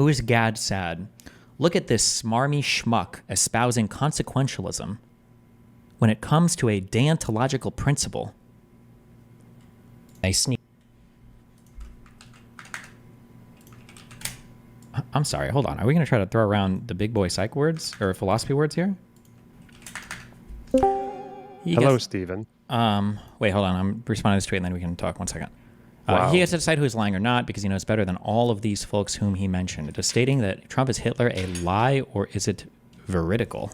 Who is Gad sad? Look at this smarmy schmuck espousing consequentialism when it comes to a deontological principle. I sneak. I'm sorry, hold on. Are we going to try to throw around the big boy psych words or philosophy words here? Hello, Stephen. Wait, hold on. I'm responding to this tweet and then we can talk 1 second. Wow. He gets to decide who is lying or not because he knows better than all of these folks whom he mentioned. Does stating that Trump is Hitler a lie or is it veridical?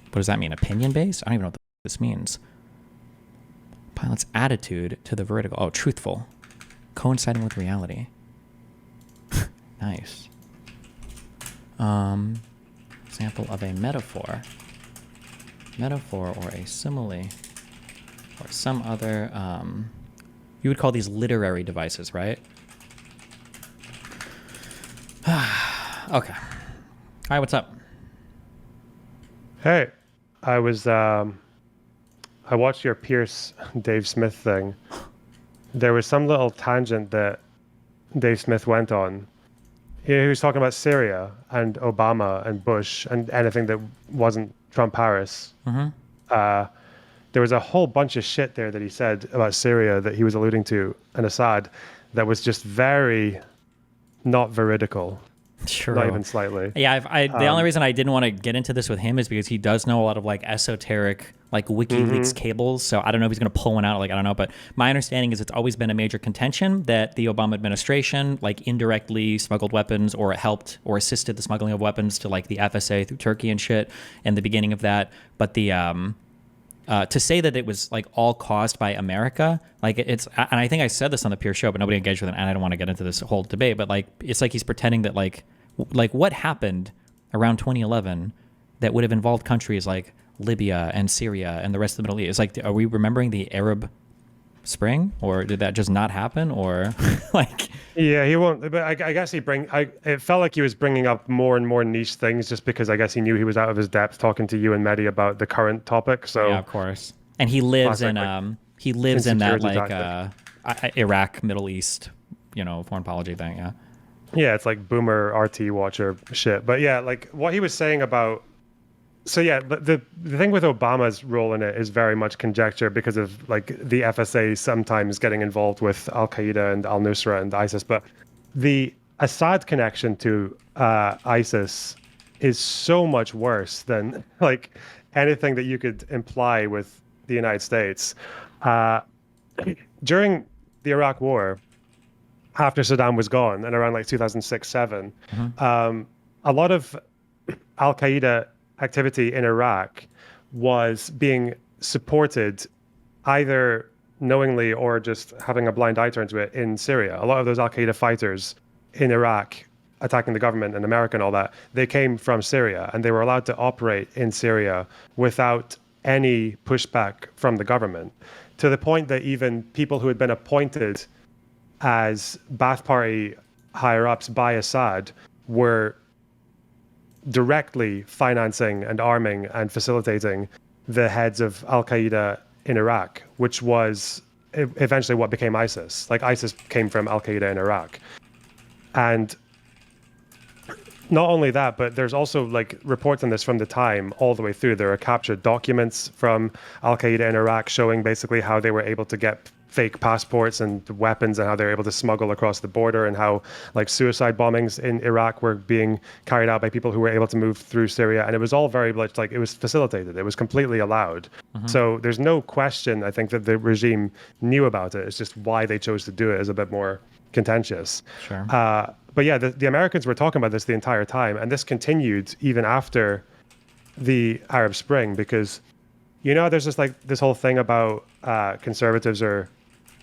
What does that mean? Opinion-based? I don't even know what this means. Pilot's attitude to the veridical. Oh, truthful. Coinciding with reality. Nice. Example of a metaphor. Metaphor or a simile or some other... you would call these literary devices, right? Okay. Hi, what's up? Hey, I watched your Pierce Dave Smith thing. There was some little tangent that Dave Smith went on. He was talking about Syria and Obama and Bush and anything that wasn't Trump-Harris. Mm-hmm. There was a whole bunch of shit there that he said about Syria that he was alluding to and Assad that was just very not veridical. Sure. Not even slightly. Yeah, the only reason I didn't want to get into this with him is because he does know a lot of like esoteric like WikiLeaks cables. So I don't know if he's going to pull one out. Like, I don't know. But my understanding is it's always been a major contention that the Obama administration like indirectly smuggled weapons or helped or assisted the smuggling of weapons to like the FSA through Turkey and shit in the beginning of that. But the to say that it was like all caused by America, like it's, and I think I said this on the Pure Show, but nobody engaged with it, and I don't want to get into this whole debate, but like, it's like he's pretending that like what happened around 2011 that would have involved countries like Libya and Syria and the rest of the Middle East. It's like, are we remembering the Arab Spring, or did that just not happen, or like? Yeah, he won't. But I guess it felt like he was bringing up more and more niche things, just because I guess he knew he was out of his depth talking to you and Mehdi about the current topic. So yeah, of course. And he lives in that like Iraq, Middle East, foreign policy thing. Yeah. Yeah, it's like boomer RT watcher shit. But yeah, like what he was saying about. So yeah, the thing with Obama's role in it is very much conjecture because of like the FSA sometimes getting involved with Al Qaeda and Al Nusra and ISIS. But the Assad connection to ISIS is so much worse than like anything that you could imply with the United States. During the Iraq War, after Saddam was gone, and around like 2006-07, a lot of Al Qaeda activity in Iraq was being supported either knowingly or just having a blind eye turned to it in Syria. A lot of those Al-Qaeda fighters in Iraq attacking the government and America and all that, they came from Syria and they were allowed to operate in Syria without any pushback from the government, to the point that even people who had been appointed as Ba'ath Party higher-ups by Assad were directly financing and arming and facilitating the heads of Al-Qaeda in Iraq, which was eventually what became ISIS. Like ISIS came from Al-Qaeda in Iraq. And not only that, but there's also like reports on this from the time all the way through. There are captured documents from Al-Qaeda in Iraq showing basically how they were able to get fake passports and weapons and how they were able to smuggle across the border, and how like suicide bombings in Iraq were being carried out by people who were able to move through Syria. And it was all very much like it was facilitated. It was completely allowed. So there's no question, I think, that the regime knew about it. It's just why they chose to do it is a bit more contentious. Sure. But yeah, the Americans were talking about this the entire time. And this continued even after the Arab Spring, because, there's just like this whole thing about conservatives or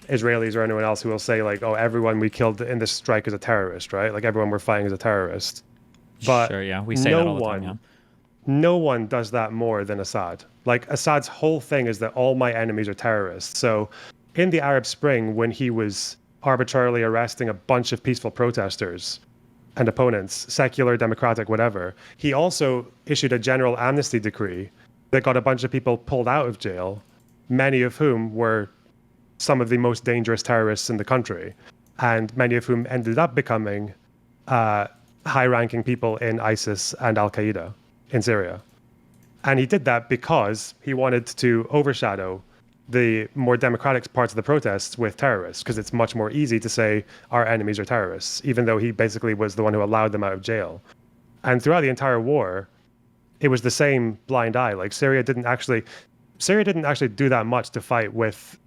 Israelis or anyone else who will say like, oh, everyone we killed in this strike is a terrorist, right? Like everyone we're fighting is a terrorist. But sure, yeah, we say that all the time, yeah. No one does that more than Assad. Like Assad's whole thing is that all my enemies are terrorists. So in the Arab Spring, when he was arbitrarily arresting a bunch of peaceful protesters and opponents, secular, democratic, whatever, he also issued a general amnesty decree that got a bunch of people pulled out of jail, many of whom were some of the most dangerous terrorists in the country, and many of whom ended up becoming high-ranking people in ISIS and Al-Qaeda in Syria. And he did that because he wanted to overshadow the more democratic parts of the protests with terrorists, because it's much more easy to say our enemies are terrorists, even though he basically was the one who allowed them out of jail. And throughout the entire war, it was the same blind eye. Like Syria didn't actually do that much to fight with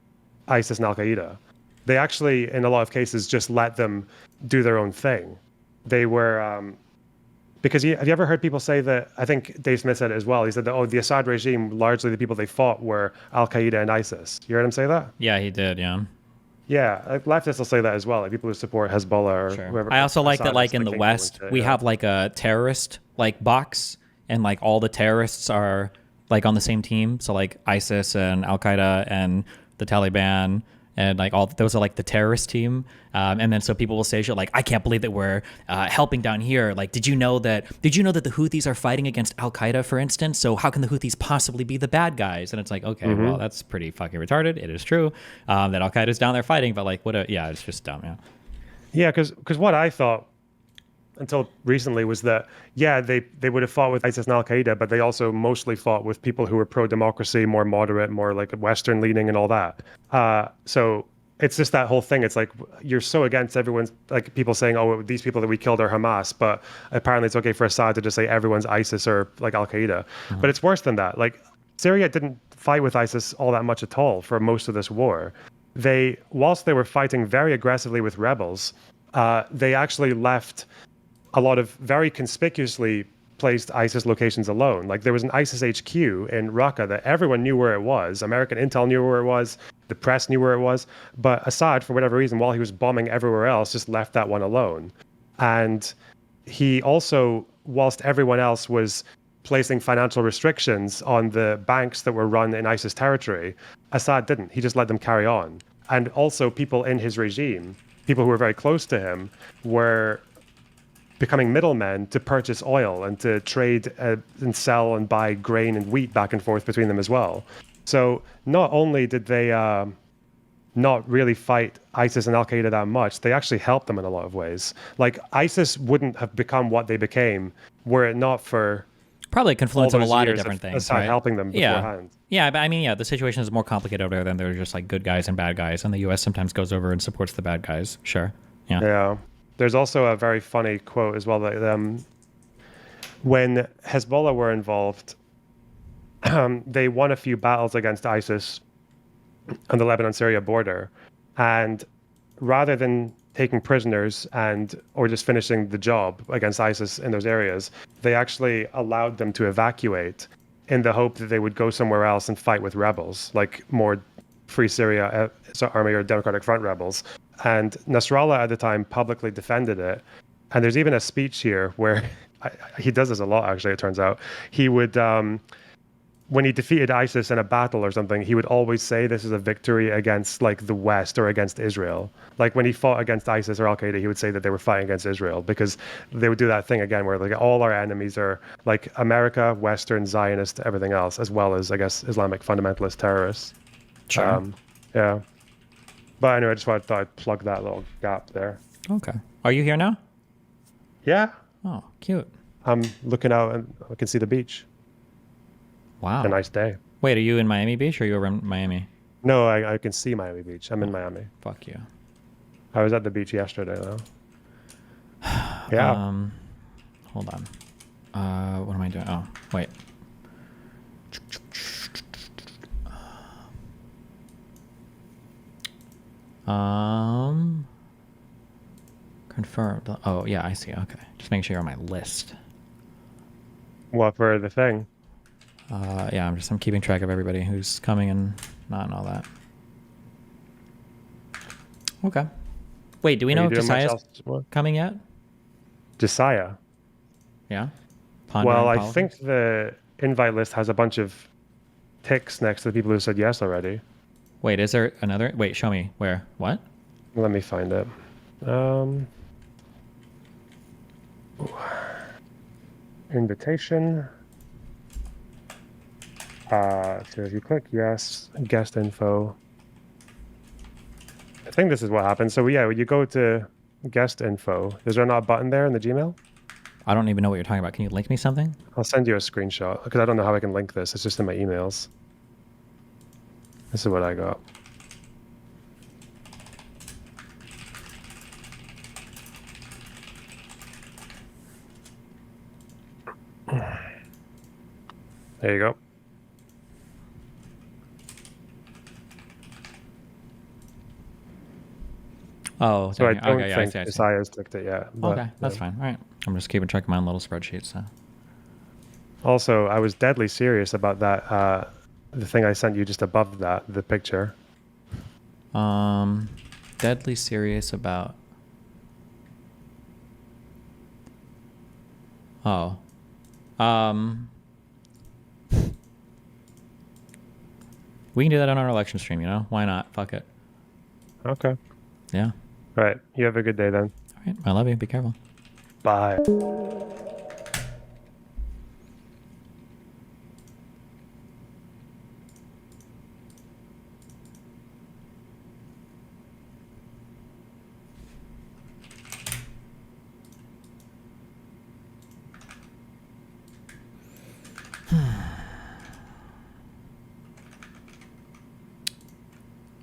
ISIS and Al-Qaeda. They actually, in a lot of cases, just let them do their own thing. They were, because have you ever heard people say that, I think Dave Smith said it as well, he said that, oh, the Assad regime, largely the people they fought were Al-Qaeda and ISIS. You heard him say that? Yeah, he did, yeah. Yeah, like leftists will say that as well, like people who support Hezbollah or whoever. I also like Assad that, like is in the king West, shit, we have like a terrorist like box, and like all the terrorists are like on the same team. So like ISIS and Al Qaeda and the Taliban and like all those are like the terrorist team. And then so people will say shit like, I can't believe that we're helping down here. Like, did you know that the Houthis are fighting against Al Qaeda, for instance? So how can the Houthis possibly be the bad guys? And it's like, okay, well, that's pretty fucking retarded. It is true that Al Qaeda is down there fighting, but like, it's just dumb. Yeah. Yeah, because what I thought until recently was that, yeah, they would have fought with ISIS and Al-Qaeda, but they also mostly fought with people who were pro-democracy, more moderate, more like Western leaning and all that. So it's just that whole thing. It's like, you're so against everyone's, like people saying, oh, these people that we killed are Hamas, but apparently it's okay for Assad to just say everyone's ISIS or like Al-Qaeda. But it's worse than that. Like Syria didn't fight with ISIS all that much at all for most of this war. Whilst they were fighting very aggressively with rebels, they actually left a lot of very conspicuously placed ISIS locations alone. Like there was an ISIS HQ in Raqqa that everyone knew where it was. American intel knew where it was. The press knew where it was. But Assad, for whatever reason, while he was bombing everywhere else, just left that one alone. And he also, whilst everyone else was placing financial restrictions on the banks that were run in ISIS territory, Assad didn't. He just let them carry on. And also people in his regime, people who were very close to him, were becoming middlemen to purchase oil and to trade and sell and buy grain and wheat back and forth between them as well. So not only did they not really fight ISIS and Al-Qaeda that much, they actually helped them in a lot of ways. Like ISIS wouldn't have become what they became were it not for probably a confluence of a lot of different things. Assad helping them beforehand. Yeah, but I mean, the situation is more complicated over there than they're just like good guys and bad guys, and the U.S. sometimes goes over and supports the bad guys. Sure. Yeah. There's also a very funny quote as well that when Hezbollah were involved, they won a few battles against ISIS on the Lebanon-Syria border, and rather than taking prisoners or just finishing the job against ISIS in those areas, they actually allowed them to evacuate in the hope that they would go somewhere else and fight with rebels, like more Free Syria Army or Democratic Front rebels. And Nasrallah at the time publicly defended it. And there's even a speech here where he does this a lot, actually, it turns out. He would, when he defeated ISIS in a battle or something, he would always say this is a victory against like the West or against Israel. Like when he fought against ISIS or Al-Qaeda, he would say that they were fighting against Israel, because they would do that thing again where like all our enemies are like America, Western, Zionist, everything else, as well as, I guess, Islamic fundamentalist terrorists. Sure. Yeah. But anyway, I just thought I'd plug that little gap there. Okay. Are you here now? Yeah. Oh, cute. I'm looking out and I can see the beach. Wow. It's a nice day. Wait, are you in Miami Beach or are you over in Miami? No, I can see Miami Beach. I'm in Miami. Fuck you. I was at the beach yesterday, though. Yeah. Hold on. What am I doing? Oh, wait. Confirmed. Oh, yeah, I see. Okay. Just making sure you're on my list. What, for the thing? Yeah, I'm keeping track of everybody who's coming and not and all that. Okay. Wait, do we know if Josiah's coming yet? Josiah? Yeah. Well, I think the invite list has a bunch of ticks next to the people who said yes already. Wait, is there another? Wait, show me. Where? What? Let me find it. Invitation. So if you click yes, guest info. I think this is what happens. So yeah, when you go to guest info, is there not a button there in the Gmail? I don't even know what you're talking about. Can you link me something? I'll send you a screenshot because I don't know how I can link this. It's just in my emails. This is what I got. There you go. Oh, So I okay, don't yeah, I think see, I see. Isaiah's clicked it yet. But, Okay, that's fine. All right. I'm just keeping track of my own little spreadsheet, so. Also, I was deadly serious about that. The thing I sent you just above that, the picture. Deadly serious about... Oh. We can do that on our election stream, you know? Why not? Fuck it. Okay. Yeah. All right. You have a good day then. All right. I love you. Be careful. Bye.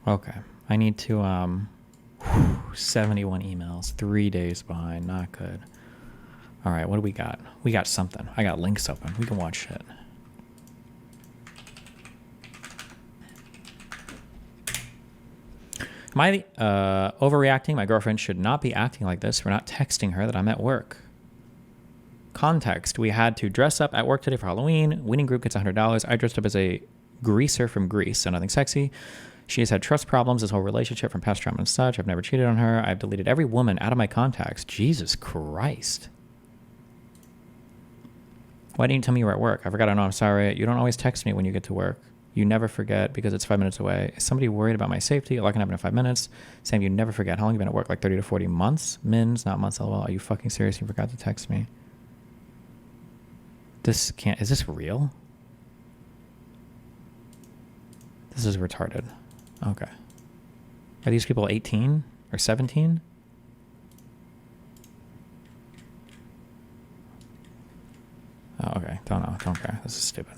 Okay. I need to, 71 emails, 3 days behind. Not good. All right. What do we got? We got something. I got links open. We can watch shit. Am I overreacting? My girlfriend should not be acting like this. We're not texting her that I'm at work. Context. We had to dress up at work today for Halloween. Winning group gets $100. I dressed up as a greaser from Greece, so nothing sexy. She has had trust problems, this whole relationship from past trauma and such. I've never cheated on her. I've deleted every woman out of my contacts. Jesus Christ. Why didn't you tell me you were at work? I forgot. I know. I'm sorry. You don't always text me when you get to work. You never forget because it's 5 minutes away. Is somebody worried about my safety? A lot can happen in 5 minutes. Sam, you never forget. How long have you been at work? Like 30 to 40 months? Mins, not months. LOL. Are you fucking serious? You forgot to text me. This can't... Is this real? This is retarded. Okay. Are these people 18 or 17? Oh, okay. Don't know. Don't care. This is stupid.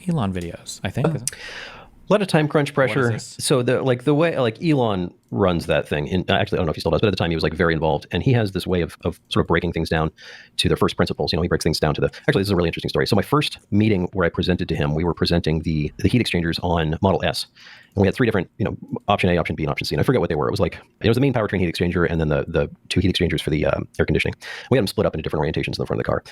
Elon videos, I think. A lot of time crunch pressure. this? So the way Elon runs that thing, and actually I don't know if he still does, but at the time he was like very involved, and he has this way of sort of breaking things down to their first principles. You know, he breaks things down to actually this is a really interesting story. So my first meeting where I presented to him, we were presenting the heat exchangers on Model S. And we had 3 different, option A, option B, and option C. And I forget what they were. It was the main powertrain heat exchanger and then the 2 heat exchangers for the air conditioning. We had them split up into different orientations in the front of the car.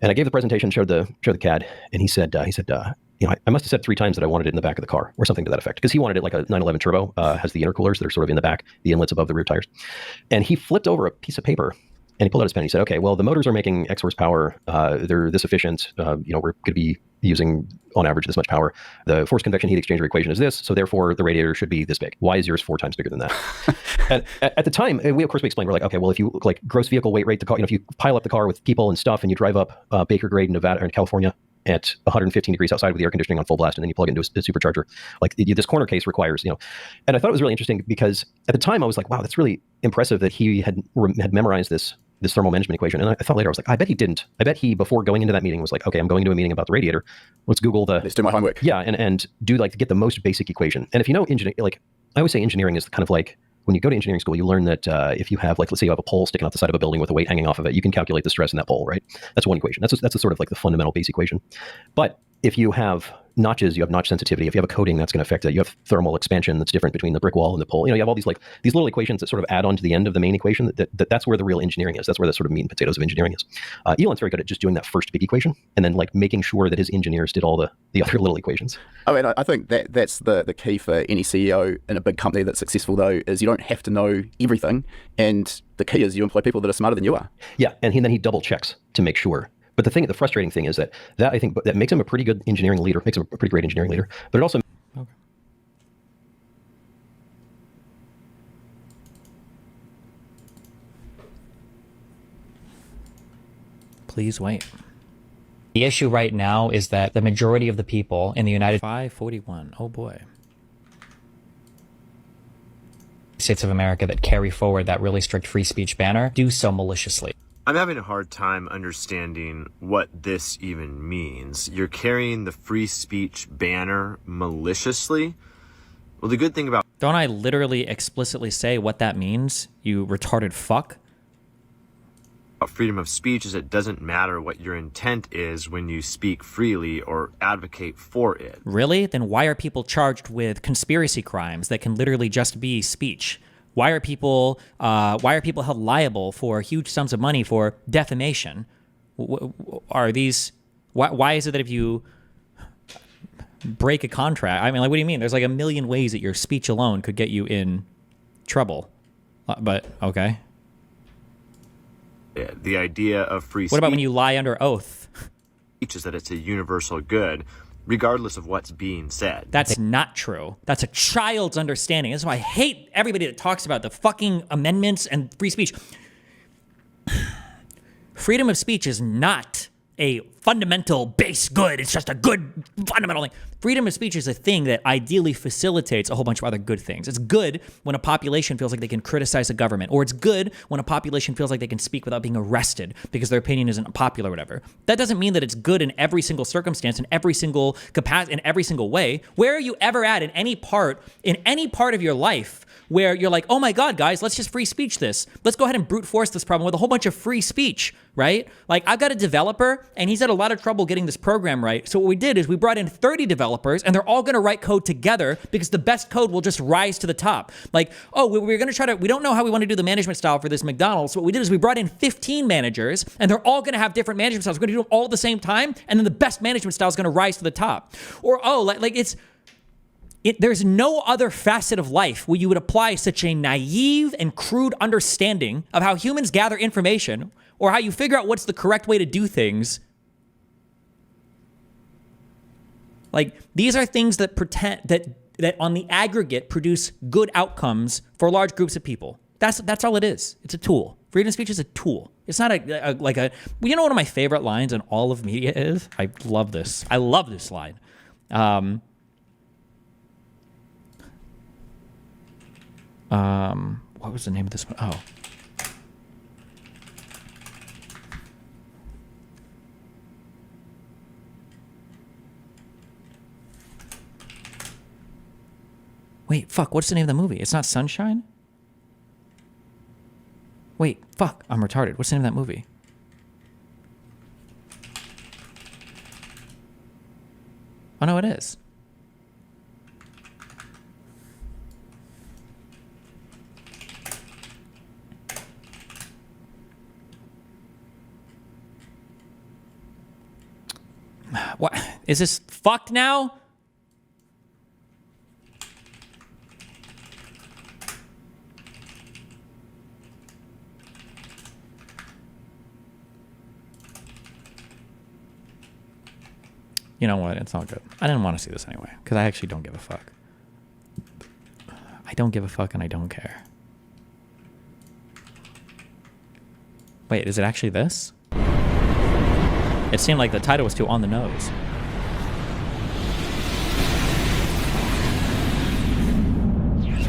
And I gave the presentation, showed the CAD, and he said, I must have said 3 times that I wanted it in the back of the car or something to that effect. Because he wanted it like a 911 Turbo, has the intercoolers that are sort of in the back, the inlets above the rear tires. And he flipped over a piece of paper and he pulled out his pen. He said, okay, well, the motors are making X horsepower. They're this efficient. We're going to be using on average this much power. The forced convection heat exchanger equation is this. So therefore the radiator should be this big. Why is yours 4 times bigger than that? And at the time, we explained, we're like, okay, well, if you like gross vehicle weight rate, if you pile up the car with people and stuff and you drive up Baker Grade in Nevada or in California at 115 degrees outside with the air conditioning on full blast, and then you plug it into a supercharger, like this corner case requires, and I thought it was really interesting because at the time I was like, wow, that's really impressive that he had memorized this thermal management equation. And I thought later, I was like, I bet he didn't. I bet he, before going into that meeting, was like, okay, I'm going to a meeting about the radiator. Let's Google let's do my homework. Yeah, and do to get the most basic equation. And if you know engineering, I always say engineering is kind of like, when you go to engineering school, you learn that if you have, let's say you have a pole sticking off the side of a building with a weight hanging off of it, you can calculate the stress in that pole, right? That's one equation. That's a sort of like the fundamental base equation. But if you have notches, you have notch sensitivity. If you have a coating, that's going to affect it. You have thermal expansion that's different between the brick wall and the pole. You have all these these little equations that sort of add on to the end of the main equation. That's where the real engineering is. That's where the sort of meat and potatoes of engineering is. Elon's very good at just doing that first big equation and then making sure that his engineers did all the other little equations. I mean, I think that's the key for any CEO in a big company that's successful, though, is you don't have to know everything. And the key is you employ people that are smarter than you are. Yeah, and then he double checks to make sure. But the frustrating thing is that I think that makes him a pretty good engineering leader, makes him a pretty great engineering leader. But it also... Please wait. The issue right now is that the majority of the people in the United 541. Oh boy. States of America that carry forward that really strict free speech banner do so maliciously. I'm having a hard time understanding what this even means. You're carrying the free speech banner maliciously? Well, the good thing about... Don't I literally explicitly say what that means, you retarded fuck? freedom of speech is it doesn't matter what your intent is when you speak freely or advocate for it. Really? Then why are people charged with conspiracy crimes that can literally just be speech? Why are people held liable for huge sums of money for defamation? Are these... Why is it that if you break a contract... I mean, like, what do you mean? There's like a million ways that your speech alone could get you in trouble. But, okay. Yeah, the idea of free speech... What about when you lie under oath? ...is that it's a universal good, regardless of what's being said. That's not true. That's a child's understanding. That's why I hate everybody that talks about the fucking amendments and free speech. Freedom of speech is not a fundamental base good. It's just a good fundamental thing. Freedom of speech is a thing that ideally facilitates a whole bunch of other good things. It's good when a population feels like they can criticize a government, or it's good when a population feels like they can speak without being arrested because their opinion isn't popular or whatever. That doesn't mean that it's good in every single circumstance, in every single capacity, in every single way. Where are you ever at in any part of your life where you're like, oh my God, guys, let's just free speech this. Let's go ahead and brute force this problem with a whole bunch of free speech, right? Like, I've got a developer and he's had a lot of trouble getting this program right. So what we did is we brought in 30 developers and they're all going to write code together because the best code will just rise to the top. Like, oh, we're going to try to, we don't know how we want to do the management style for this McDonald's. So what we did is we brought in 15 managers and they're all going to have different management styles. We're going to do them all at the same time. And then the best management style is going to rise to the top. Or, there's no other facet of life where you would apply such a naive and crude understanding of how humans gather information or how you figure out what's the correct way to do things. Like, these are things that pretend that on the aggregate produce good outcomes for large groups of people. That's all it is. It's a tool. Freedom of speech is a tool. It's not you know, one of my favorite lines in all of media is, I love this. I love this line. What was the name of this one? Oh. Wait, fuck, what's the name of the movie? It's not Sunshine? Wait, fuck, I'm retarded. What's the name of that movie? Oh, no, it is. What? Is this fucked now? You know what? It's all good. I didn't want to see this anyway, because I actually don't give a fuck. I don't give a fuck and I don't care. Wait, is it actually this? It seemed like the title was too on the nose.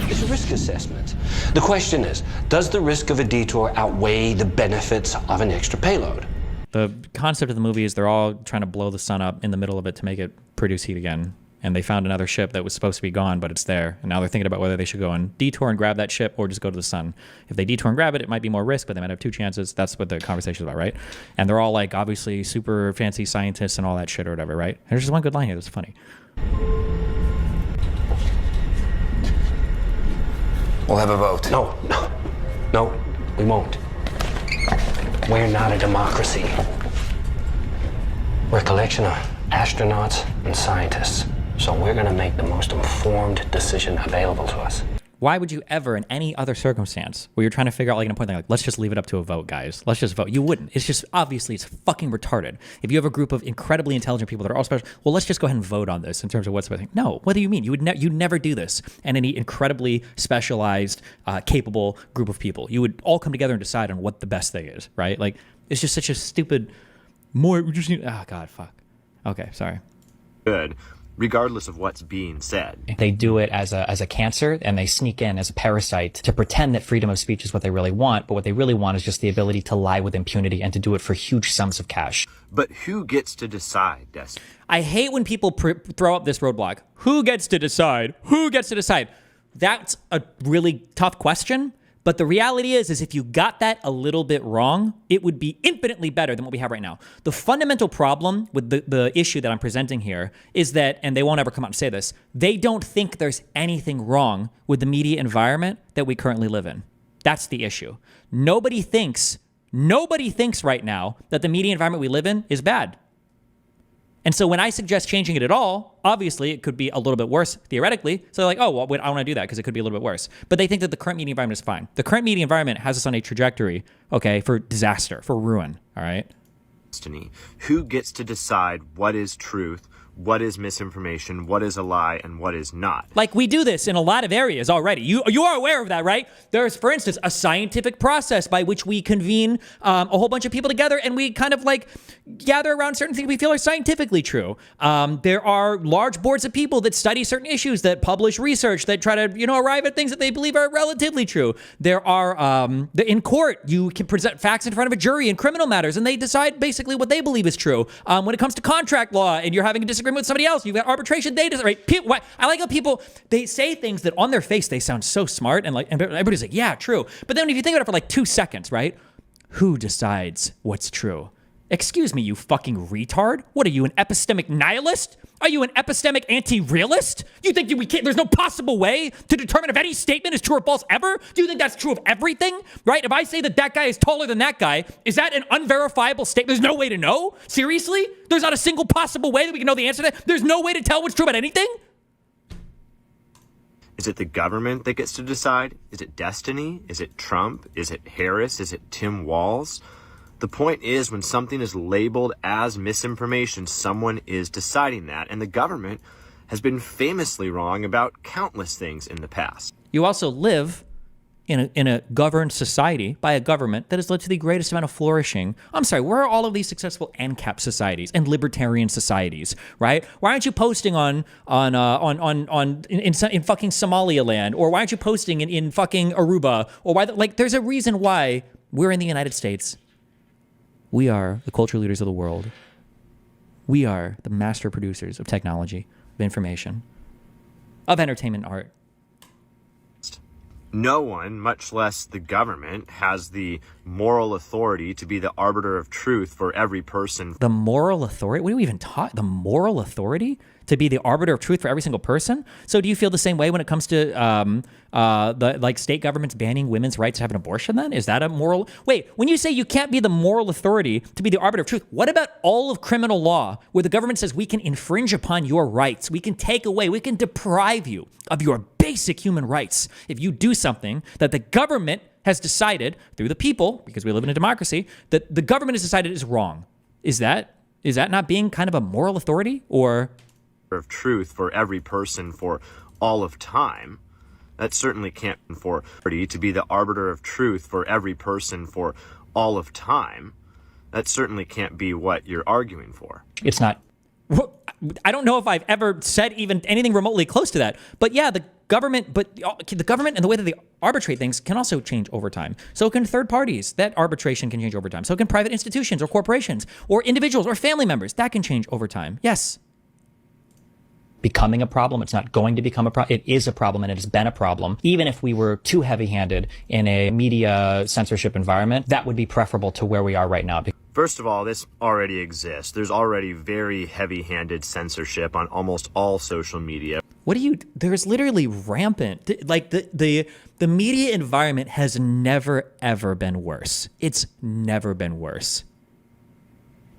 It's a risk assessment. The question is, does the risk of a detour outweigh the benefits of an extra payload? The concept of the movie is they're all trying to blow the sun up in the middle of it to make it produce heat again. And they found another ship that was supposed to be gone, but it's there. And now they're thinking about whether they should go and detour and grab that ship or just go to the sun. If they detour and grab it, it might be more risk, but they might have two chances. That's what the conversation is about, right? And they're all like, obviously, super fancy scientists and all that shit or whatever, right? And there's just one good line here that's funny. We'll have a vote. No, we won't. We're not a democracy. We're a collection of astronauts and scientists. So we're going to make the most informed decision available to us. Why would you ever, in any other circumstance, where you're trying to figure out like an important thing, like, let's just leave it up to a vote, guys. Let's just vote. You wouldn't. It's just, obviously, it's fucking retarded. If you have a group of incredibly intelligent people that are all special, well, let's just go ahead and vote on this in terms of what's the thing. No, what do you mean? You'd never do this. And any incredibly specialized, capable group of people, you would all come together and decide on what the best thing is, right? Like, it's just such a stupid... more. We just need. Oh God, fuck. Okay, sorry. Good, regardless of what's being said. They do it as a cancer, and they sneak in as a parasite to pretend that freedom of speech is what they really want, but what they really want is just the ability to lie with impunity and to do it for huge sums of cash. But who gets to decide, Destiny? I hate when people throw up this roadblock. Who gets to decide? Who gets to decide? That's a really tough question. But the reality is if you got that a little bit wrong, it would be infinitely better than what we have right now. The fundamental problem with the issue that I'm presenting here is that, and they won't ever come out and say this, they don't think there's anything wrong with the media environment that we currently live in. That's the issue. Nobody thinks right now that the media environment we live in is bad. And so when I suggest changing it at all, obviously it could be a little bit worse theoretically. So they're like, oh, well, I don't want to do that because it could be a little bit worse. But they think that the current media environment is fine. The current media environment has us on a trajectory, okay, for disaster, for ruin, all right? Destiny. Who gets to decide what is truth, what is misinformation, what is a lie, and what is not? Like, we do this in a lot of areas already. You are aware of that, right? There's, for instance, a scientific process by which we convene a whole bunch of people together and we kind of like gather around certain things we feel are scientifically true. There are large boards of people that study certain issues, that publish research, that try to, arrive at things that they believe are relatively true. There are, in court, you can present facts in front of a jury in criminal matters and they decide basically what they believe is true. When it comes to contract law and you're having a disagreement with somebody else, you've got arbitration data, right? I like how people, they say things that on their face, they sound so smart and everybody's like, yeah, true. But then if you think about it for like 2 seconds, right? Who decides what's true? Excuse me, you fucking retard. What are you, an epistemic nihilist? Are you an epistemic anti-realist? You think there's no possible way to determine if any statement is true or false ever? Do you think that's true of everything? Right? If I say that guy is taller than that guy, is that an unverifiable statement? There's no way to know? Seriously? There's not a single possible way that we can know the answer to that? There's no way to tell what's true about anything? Is it the government that gets to decide? Is it Destiny? Is it Trump? Is it Harris? Is it Tim Walz? The point is, when something is labeled as misinformation, someone is deciding that, and the government has been famously wrong about countless things in the past. You also live in a governed society by a government that has led to the greatest amount of flourishing. I'm sorry, where are all of these successful ANCAP societies and libertarian societies, right? Why aren't you posting in fucking Somaliland, or why aren't you posting in fucking Aruba, or why? There's a reason why we're in the United States. We are the culture leaders of the world. We are the master producers of technology, of information, of entertainment, art. No one, much less the government, has the moral authority to be the arbiter of truth for every person. The moral authority? What do we even talk? The moral authority to be the arbiter of truth for every single person? So do you feel the same way when it comes to the state governments banning women's rights to have an abortion then? Is that a moral? Wait, when you say you can't be the moral authority to be the arbiter of truth, what about all of criminal law where the government says we can infringe upon your rights, we can take away, we can deprive you of your basic human rights if you do something that the government has decided through the people, because we live in a democracy, that the government has decided is wrong? Is that not being kind of a moral authority? Or of truth for every person for all of time? That certainly can't be for to be the arbiter of truth for every person for all of time. That certainly can't be what you're arguing for. It's not. I don't know if I've ever said even anything remotely close to that. But yeah, the government and the way that they arbitrate things can also change over time. So can third parties. That arbitration can change over time. So can private institutions or corporations or individuals or family members. That can change over time. Yes. Becoming a problem. It's not going to become a problem. It is a problem, and it has been a problem. Even if we were too heavy-handed in a media censorship environment, that would be preferable to where we are right now. First of all, this already exists. There's already very heavy-handed censorship on almost all social media. There's literally rampant, the media environment has never, ever been worse. It's never been worse.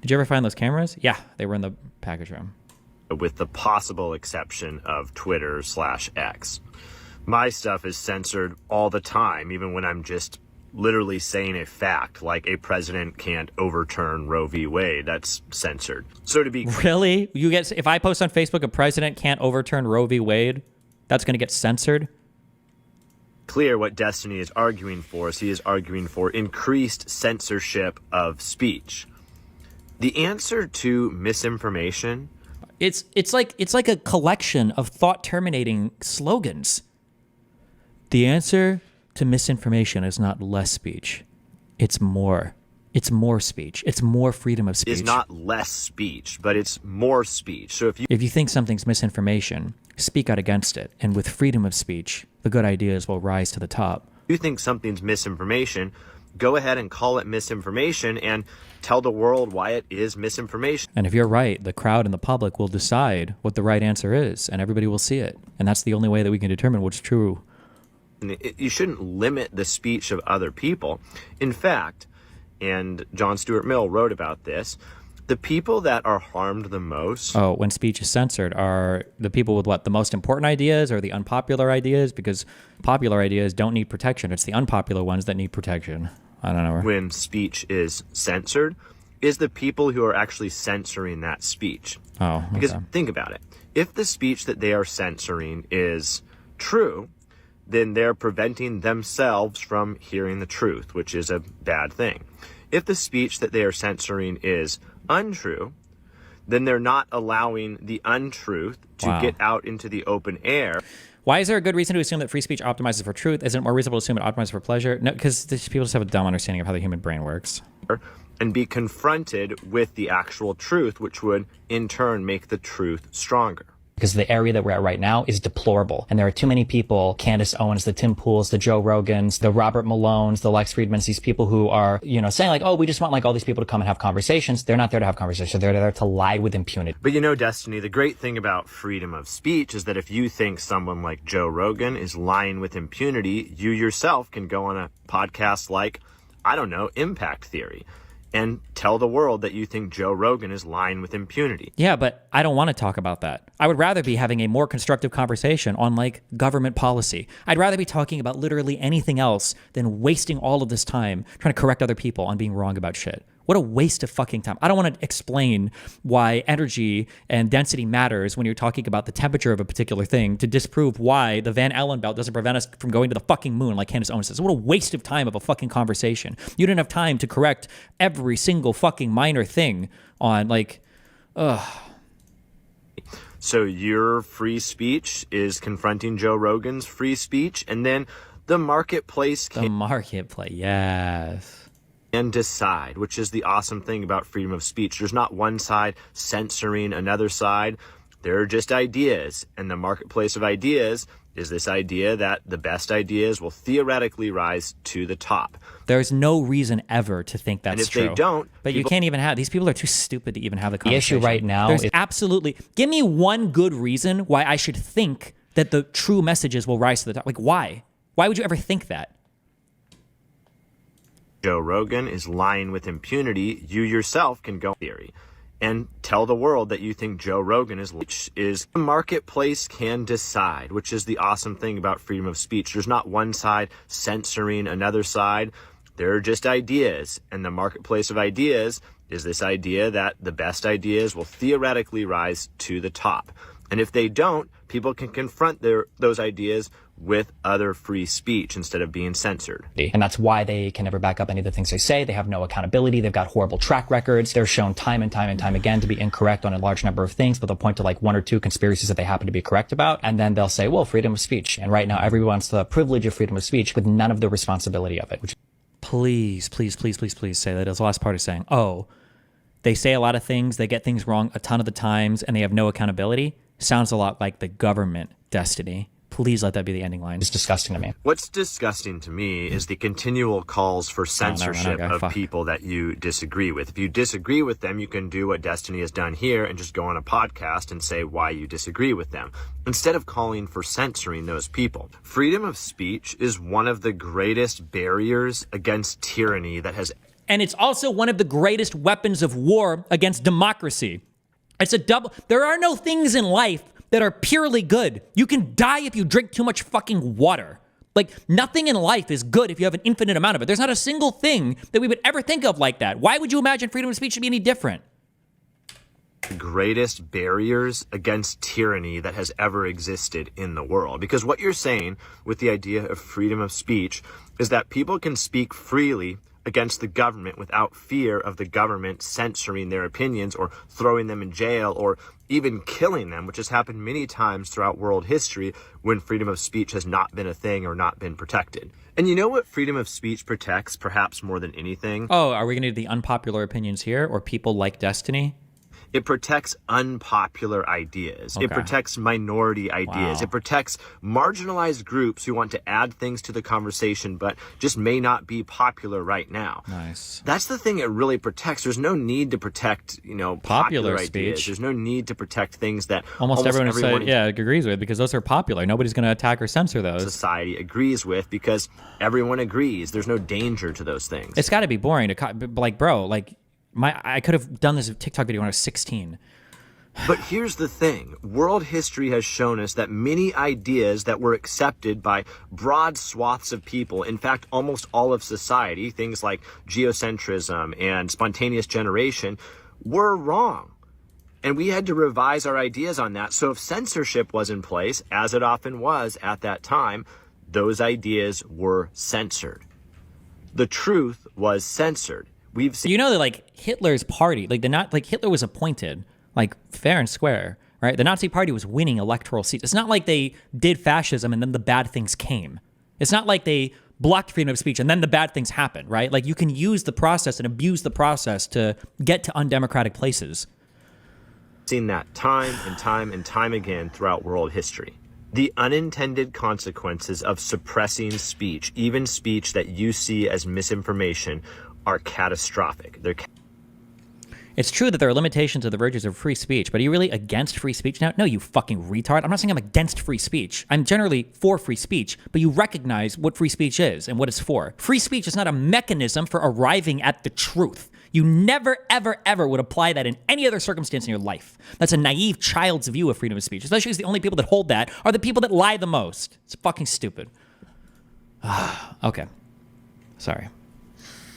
Did you ever find those cameras? Yeah, they were in the package room. With the possible exception of Twitter/X. My stuff is censored all the time, even when I'm just literally saying a fact, like a president can't overturn Roe v. Wade. That's censored. So to be really, if I post on Facebook a president can't overturn Roe v. Wade, that's going to get censored? Clear, what Destiny is arguing for is he is arguing for increased censorship of speech. The answer to misinformation, It's like a collection of thought terminating slogans. The answer to misinformation is not less speech. It's more. It's more speech. It's more freedom of speech. is not less speech, but it's more speech. So If you think something's misinformation, speak out against it. And with freedom of speech, the good ideas will rise to the top. you think something's misinformation, go ahead and call it misinformation and tell the world why it is misinformation. And if you're right, the crowd and the public will decide what the right answer is, and everybody will see it. And that's the only way that we can determine what's true. You shouldn't limit the speech of other people. In fact, and John Stuart Mill wrote about this, the people that are harmed the most. Oh, when speech is censored, are the people with what? The most important ideas or the unpopular ideas? Because popular ideas don't need protection. It's the unpopular ones that need protection. I don't know. When speech is censored, is the people who are actually censoring that speech. Oh, okay. Because think about it. If the speech that they are censoring is true, then they're preventing themselves from hearing the truth, which is a bad thing. If the speech that they are censoring is untrue, then they're not allowing the untruth to get out into the open air. Why is there a good reason to assume that free speech optimizes for truth? Isn't it more reasonable to assume it optimizes for pleasure? No, because people just have a dumb understanding of how the human brain works. And be confronted with the actual truth, which would in turn make the truth stronger. Because the area that we're at right now is deplorable. And there are too many people, Candace Owens, the Tim Pools, the Joe Rogans, the Robert Malones, the Lex Friedmans, these people who are, saying like, oh, we just want like all these people to come and have conversations. They're not there to have conversations. They're there to lie with impunity. But Destiny, the great thing about freedom of speech is that if you think someone like Joe Rogan is lying with impunity, you yourself can go on a podcast like, Impact Theory, and tell the world that you think Joe Rogan is lying with impunity. Yeah, but I don't want to talk about that. I would rather be having a more constructive conversation on like government policy. I'd rather be talking about literally anything else than wasting all of this time trying to correct other people on being wrong about shit. What a waste of fucking time. I don't want to explain why energy and density matters when you're talking about the temperature of a particular thing to disprove why the Van Allen belt doesn't prevent us from going to the fucking moon like Candace Owens says. What a waste of time of a fucking conversation. You didn't have time to correct every single fucking minor thing on So your free speech is confronting Joe Rogan's free speech, and then the marketplace yes. And decide, which is the awesome thing about freedom of speech. There's not one side censoring another side. There are just ideas, and the marketplace of ideas is this idea that the best ideas will theoretically rise to the top. There's no reason ever to think that's true. And if they don't, but you can't even have, these people are too stupid to even have the conversation. The issue right now There's is absolutely, give me one good reason why I should think that the true messages will rise to the top. Like, why? Why would you ever think that? Joe Rogan is lying with impunity, you yourself can go theory and tell the world that you think Joe Rogan is the marketplace can decide, which is the awesome thing about freedom of speech. There's not one side censoring another side. There are just ideas, and the marketplace of ideas is this idea that the best ideas will theoretically rise to the top. And if they don't, people can confront those ideas with other free speech instead of being censored. And that's why they can never back up any of the things they say. They have no accountability. They've got horrible track records. They're shown time and time and time again to be incorrect on a large number of things, but they'll point to like one or two conspiracies that they happen to be correct about. And then they'll say, well, freedom of speech. And right now, everyone wants the privilege of freedom of speech with none of the responsibility of it. Please say that. As the last part is saying, oh, they say a lot of things. They get things wrong a ton of the times and they have no accountability. Sounds a lot like the government, Destiny. Please let that be the ending line. It's disgusting to me. What's disgusting to me is the continual calls for censorship of people that you disagree with. If you disagree with them, you can do what Destiny has done here and just go on a podcast and say why you disagree with them, instead of calling for censoring those people. Freedom of speech is one of the greatest barriers against tyranny that has... And it's also one of the greatest weapons of war against democracy. It's a double... There are no things in life that are purely good. You can die if you drink too much fucking water. Like, nothing in life is good if you have an infinite amount of it. There's not a single thing that we would ever think of like that. Why would you imagine freedom of speech should be any different? The greatest barriers against tyranny that has ever existed in the world. Because what you're saying with the idea of freedom of speech is that people can speak freely against the government without fear of the government censoring their opinions or throwing them in jail or even killing them, which has happened many times throughout world history when freedom of speech has not been a thing or not been protected. And you know what freedom of speech protects perhaps more than anything? Oh, are we going to do the unpopular opinions here, or people like Destiny? It protects unpopular ideas. It protects minority ideas. Wow. It protects marginalized groups who want to add things to the conversation but just may not be popular right now. Nice. That's the thing it really protects. There's no need to protect, popular ideas. speech. There's no need to protect things that Almost everyone agrees with, because those are popular. Nobody's going to attack or censor those. Society agrees with because everyone agrees. There's no danger to those things. It's got to be boring to I could have done this TikTok video when I was 16. But here's the thing. World history has shown us that many ideas that were accepted by broad swaths of people, in fact, almost all of society, things like geocentrism and spontaneous generation, were wrong. And we had to revise our ideas on that. So if censorship was in place, as it often was at that time, those ideas were censored. The truth was censored. We've seen, that Hitler's party, Hitler was appointed fair and square, right? The Nazi party was winning electoral seats. It's not like they did fascism and then the bad things came. It's not like they blocked freedom of speech and then the bad things happened, right? You can use the process and abuse the process to get to undemocratic places. Seen that time and time and time again throughout world history. The unintended consequences of suppressing speech, even speech that you see as misinformation, are catastrophic. It's true that there are limitations of the virtues of free speech, but are you really against free speech now? No, you fucking retard. I'm not saying I'm against free speech. I'm generally for free speech, but you recognize what free speech is and what it's for. Free speech is not a mechanism for arriving at the truth. You never, ever, ever would apply that in any other circumstance in your life. That's a naive child's view of freedom of speech, especially because the only people that hold that are the people that lie the most. It's fucking stupid. Okay. Sorry.